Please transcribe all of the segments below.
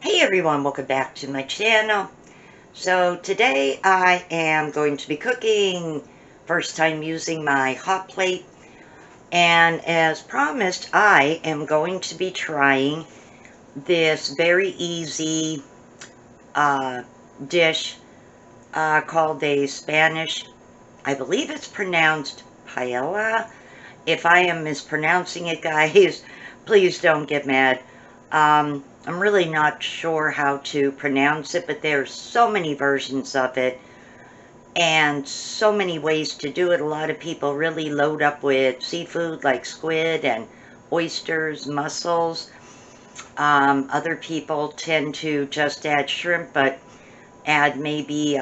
Hey everyone, welcome back to my channel. So today I am going to be cooking, first time using my hot plate, and as promised I am going to be trying this very easy dish called a Spanish, I believe it's pronounced paella. If I am mispronouncing it, guys, please don't get mad. I'm really not sure how to pronounce it, but there's so many versions of it and so many ways to do it. A lot of people really load up with seafood like squid and oysters, mussels. Other people tend to just add shrimp, but add maybe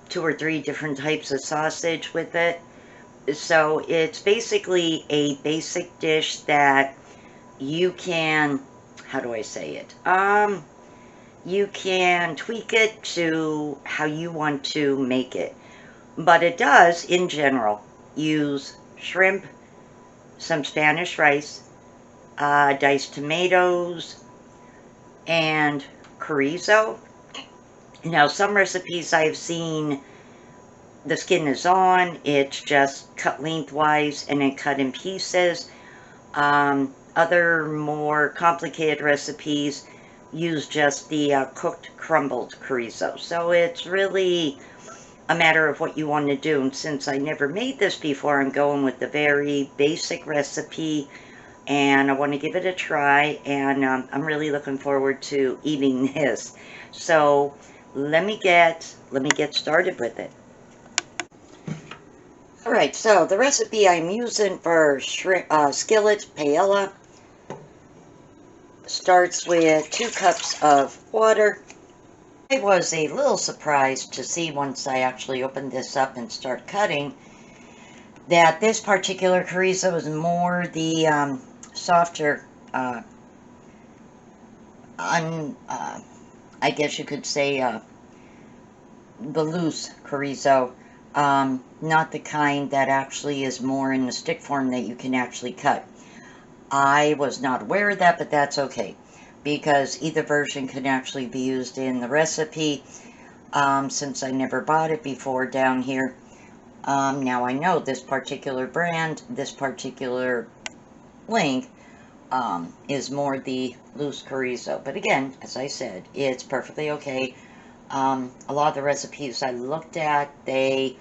2 or 3 different types of sausage with it. So it's basically a basic dish that you can, how do I say it? You can tweak it to how you want to make it. But it does, in general, use shrimp, some Spanish rice, diced tomatoes, and chorizo. Now, some recipes I've seen, the skin is on, it's just cut lengthwise and then cut in pieces. Other more complicated recipes use just the cooked crumbled chorizo. So it's really a matter of what you want to do. And since I never made this before, I'm going with the very basic recipe, and I want to give it a try, and I'm really looking forward to eating this. So let me get started with it. Alright, so the recipe I'm using for skillet paella starts with 2 cups of water. I was a little surprised to see once I actually opened this up and start cutting that this particular chorizo is more the softer, I guess you could say the loose chorizo. Not the kind that actually is more in the stick form that you can actually cut. I was not aware of that, but that's okay, because either version can actually be used in the recipe. Since I never bought it before down here, now I know this particular brand, this particular link, is more the loose chorizo. But again, as I said, it's perfectly okay. A lot of the recipes I looked at, they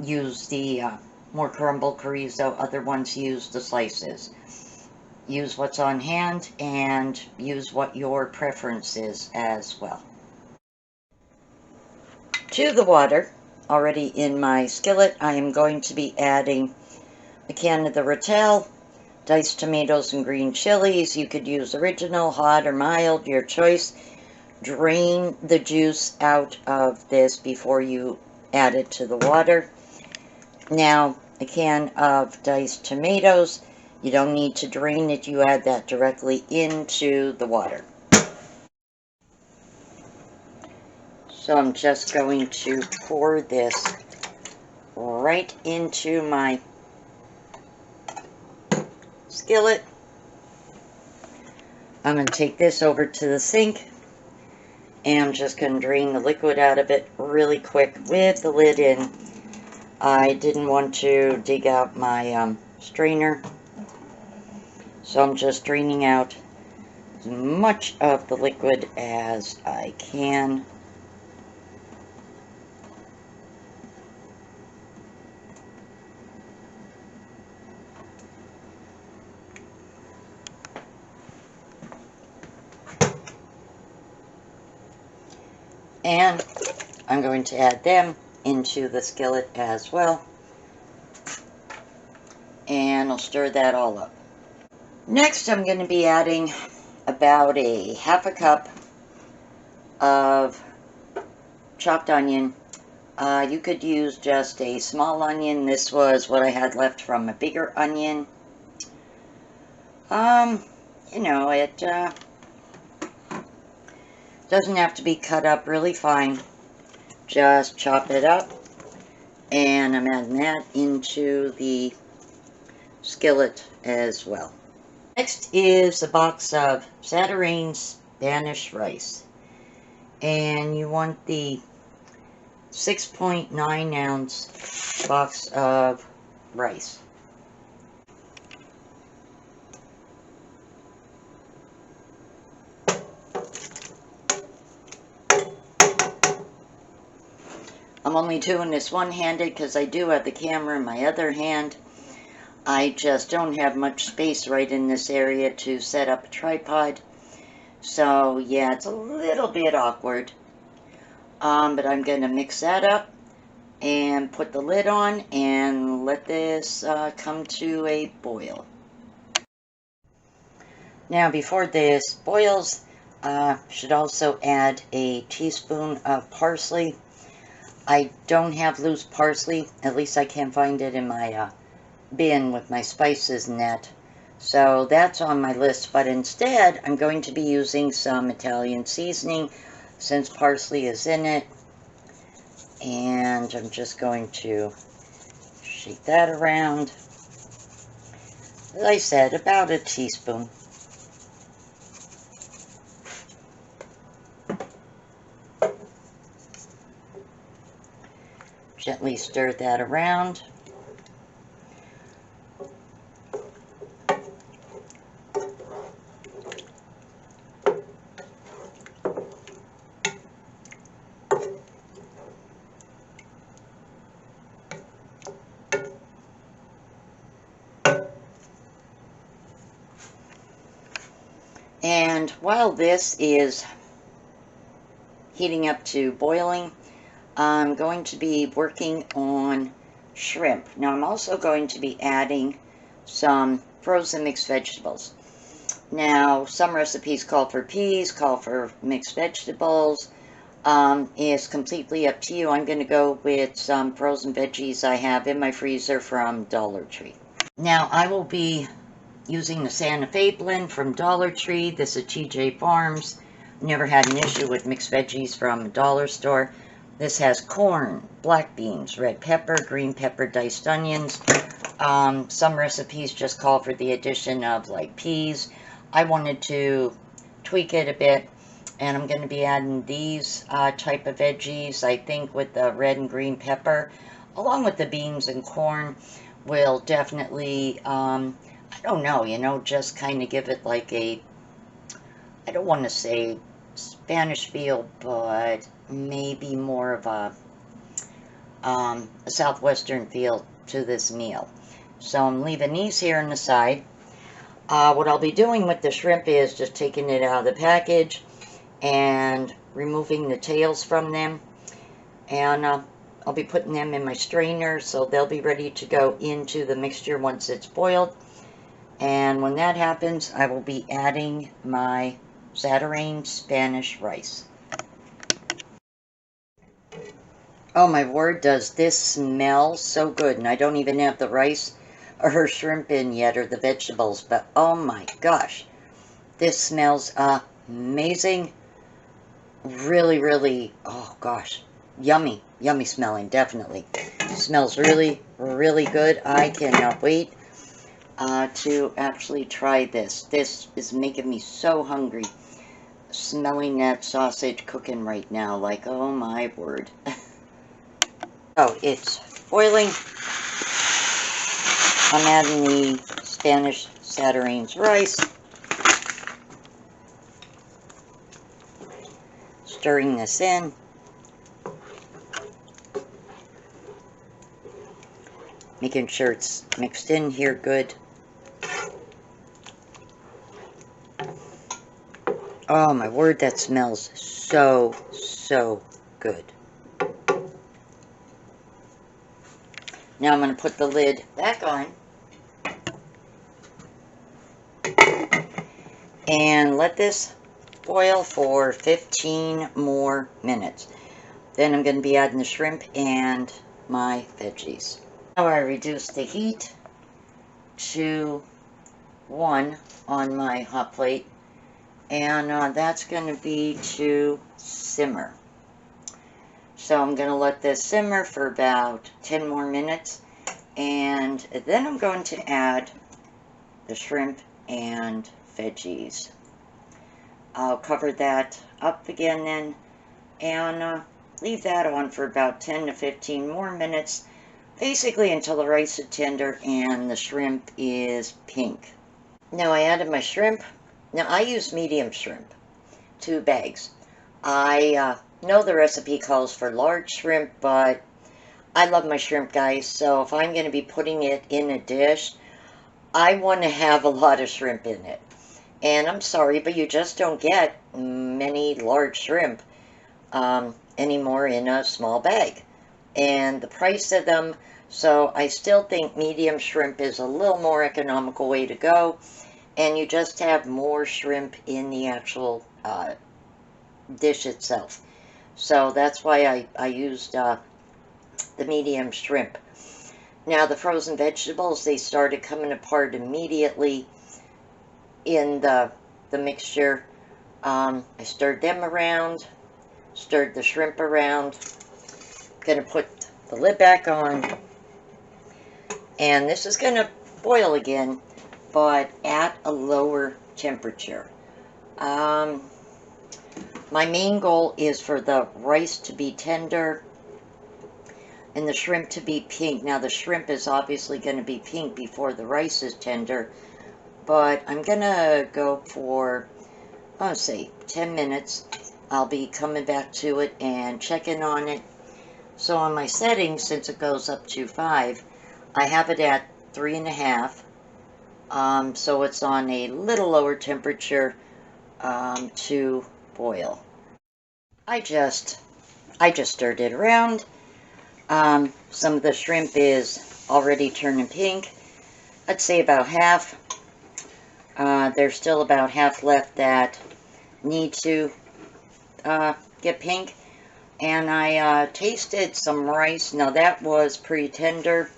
use the more crumbled chorizo. Other ones use the slices. Use what's on hand and use what your preference is as well. To the water, already in my skillet, I am going to be adding a can of the rotel, diced tomatoes and green chilies. You could use original, hot, or mild, your choice. Drain the juice out of this before you add it to the water. Now, a can of diced tomatoes. You don't need to drain it, you add that directly into the water. So I'm just going to pour this right into my skillet. I'm going to take this over to the sink, and I'm just going to drain the liquid out of it really quick with the lid in. I didn't want to dig out my strainer, so I'm just draining out as much of the liquid as I can. And I'm going to add them into the skillet as well. And I'll stir that all up. Next, I'm going to be adding about a half a cup of chopped onion. You could use just a small onion. This was what I had left from a bigger onion. You know, it doesn't have to be cut up really fine. Just chop it up, and I'm adding that into the skillet as well. Next is a box of Sartori Spanish rice. And you want the 6.9 ounce box of rice. I'm only doing this one-handed because I do have the camera in my other hand. I just don't have much space right in this area to set up a tripod. So yeah, it's a little bit awkward. But I'm going to mix that up and put the lid on and let this come to a boil. Now before this boils, should also add a teaspoon of parsley. I don't have loose parsley, at least I can't find it in my bin with my spices and that. So that's on my list, but instead I'm going to be using some Italian seasoning since parsley is in it. And I'm just going to shake that around. As I said, about a teaspoon. Gently stir that around. And while this is heating up to boiling, I'm going to be working on shrimp. Now I'm also going to be adding some frozen mixed vegetables. Now some recipes call for peas, call for mixed vegetables. It's completely up to you. I'm going to go with some frozen veggies I have in my freezer from Dollar Tree. Now I will be using the Santa Fe blend from Dollar Tree. This is TJ Farms. Never had an issue with mixed veggies from a dollar store. This has corn, black beans, red pepper, green pepper, diced onions. Some recipes just call for the addition of like peas. I wanted to tweak it a bit, and I'm going to be adding these type of veggies. I think with the red and green pepper, along with the beans and corn, will definitely, I don't know, you know, just kind of give it like a, I don't want to say Spanish feel, but maybe more of a southwestern feel to this meal. So I'm leaving these here on the side. What I'll be doing with the shrimp is just taking it out of the package and removing the tails from them. And I'll be putting them in my strainer so they'll be ready to go into the mixture once it's boiled. And when that happens, I will be adding my Sartori Spanish rice. Oh my word, does this smell so good. And I don't even have the rice or her shrimp in yet, or the vegetables, but oh my gosh, this smells amazing. Really, really, oh gosh, yummy, yummy smelling, definitely. Smells really, really good. I cannot wait to actually try this. This is making me so hungry, smelling that sausage cooking right now, like, oh my word. Oh, it's boiling. I'm adding the Spanish Sartori rice, stirring this in. Making sure it's mixed in here good. Oh my word, that smells so, so good. Now I'm going to put the lid back on and let this boil for 15 more minutes. Then I'm going to be adding the shrimp and my veggies. Now I reduced the heat to 1 on my hot plate, and that's going to be to simmer. So I'm going to let this simmer for about 10 more minutes, and then I'm going to add the shrimp and veggies. I'll cover that up again then, and leave that on for about 10 to 15 more minutes, basically until the rice is tender and the shrimp is pink. Now I added my shrimp. Now I use medium shrimp, 2 bags. I know the recipe calls for large shrimp, but I love my shrimp, guys, so if I'm going to be putting it in a dish, I want to have a lot of shrimp in it. And I'm sorry, but you just don't get many large shrimp anymore in a small bag. And the price of them, so I still think medium shrimp is a little more economical way to go. And you just have more shrimp in the actual dish itself. So that's why I used the medium shrimp. Now the frozen vegetables, they started coming apart immediately in the mixture. I stirred them around, stirred the shrimp around. Gonna put the lid back on, and this is gonna boil again, but at a lower temperature. My main goal is for the rice to be tender and the shrimp to be pink. Now the shrimp is obviously going to be pink before the rice is tender, but I'm going to go for, let's say, 10 minutes. I'll be coming back to it and checking on it. So on my settings, since it goes up to 5, I have it at 3.5. So it's on a little lower temperature to boil. I just stirred it around. Some of the shrimp is already turning pink. I'd say about half. There's still about half left that need to get pink. And I tasted some rice. Now that was pretty tender.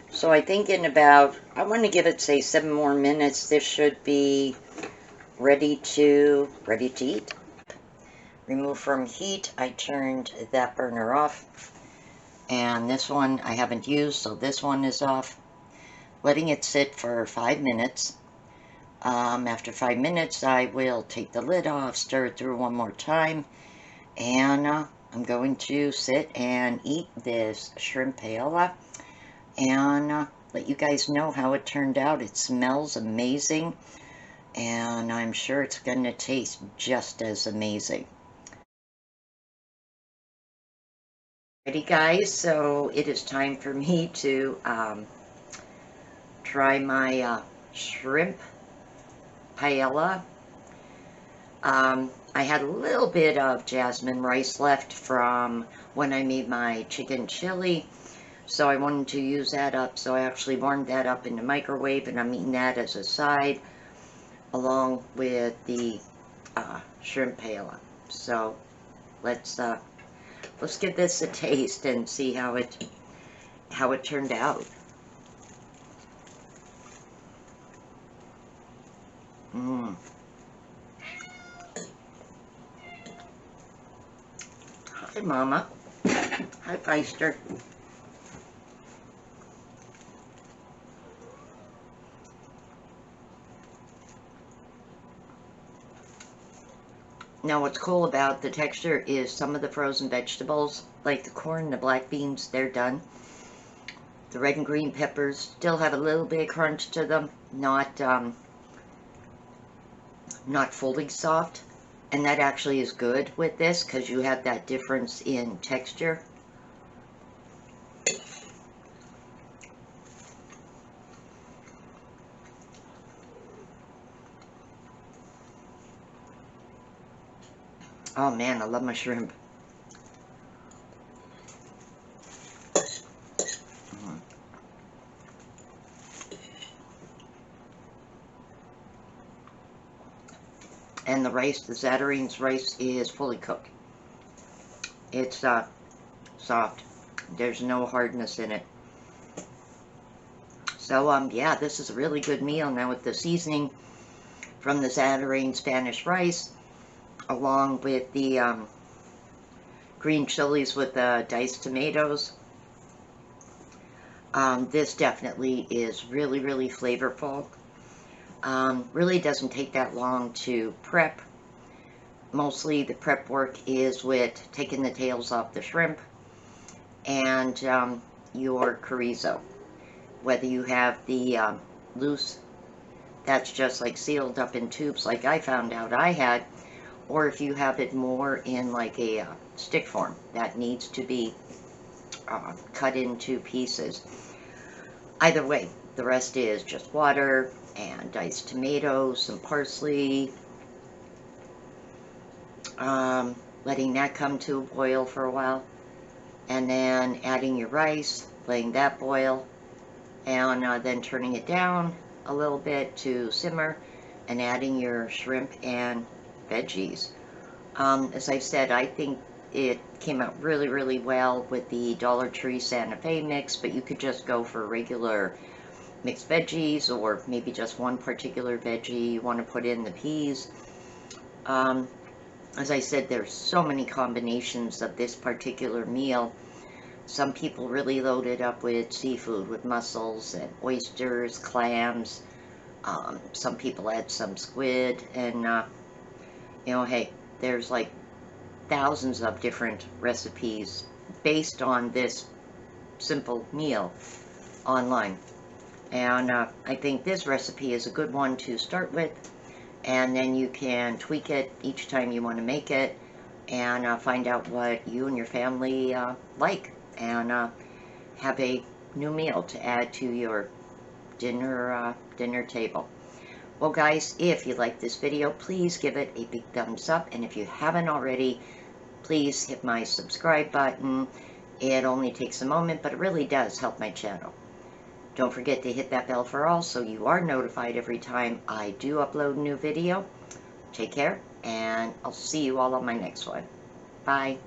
So I think in about, I want to give it, say, 7 more minutes. This should be ready to eat. Remove from heat. I turned that burner off. And this one I haven't used, so this one is off. Letting it sit for 5 minutes. After 5 minutes, I will take the lid off, stir it through one more time, and I'm going to sit and eat this shrimp paella, and let you guys know how it turned out. It smells amazing, and I'm sure it's going to taste just as amazing. Ready, guys, so it is time for me to try my shrimp paella. I had a little bit of jasmine rice left from when I made my chicken chili, so I wanted to use that up, so I actually warmed that up in the microwave, and I'm eating that as a side along with the shrimp paella. So let's give this a taste and see how it turned out. Hi, Mama. Hi, Feister. Now, what's cool about the texture is some of the frozen vegetables, like the corn, the black beans, they're done. The red and green peppers still have a little bit of crunch to them, not fully soft. And that actually is good with this because you have that difference in texture. Oh man, I love my shrimp. And the rice, the Zatarain's rice, is fully cooked. It's soft. There's no hardness in it. So, yeah, this is a really good meal. Now with the seasoning from the Zatarain Spanish rice, along with the green chilies with the diced tomatoes, this definitely is really, really flavorful. Really doesn't take that long to prep. Mostly the prep work is with taking the tails off the shrimp and your chorizo. Whether you have the loose, that's just like sealed up in tubes like I found out I had, or if you have it more in like a stick form that needs to be cut into pieces. Either way, the rest is just water and diced tomatoes, some parsley, letting that come to a boil for a while, and then adding your rice, letting that boil, and then turning it down a little bit to simmer, and adding your shrimp and veggies. As I said, I think it came out really, really well with the Dollar Tree Santa Fe mix, but you could just go for regular mixed veggies, or maybe just one particular veggie you want to put in, the peas. As I said, there's so many combinations of this particular meal. Some people really load it up with seafood, with mussels and oysters, clams. Some people add some squid, and you know, hey, there's like thousands of different recipes based on this simple meal online. And I think this recipe is a good one to start with, and then you can tweak it each time you want to make it, and find out what you and your family like, and have a new meal to add to your dinner table. Well guys, if you like this video, please give it a big thumbs up, and if you haven't already, please hit my subscribe button. It only takes a moment, but it really does help my channel. Don't forget to hit that bell for all so you are notified every time I do upload a new video. Take care, and I'll see you all on my next one. Bye.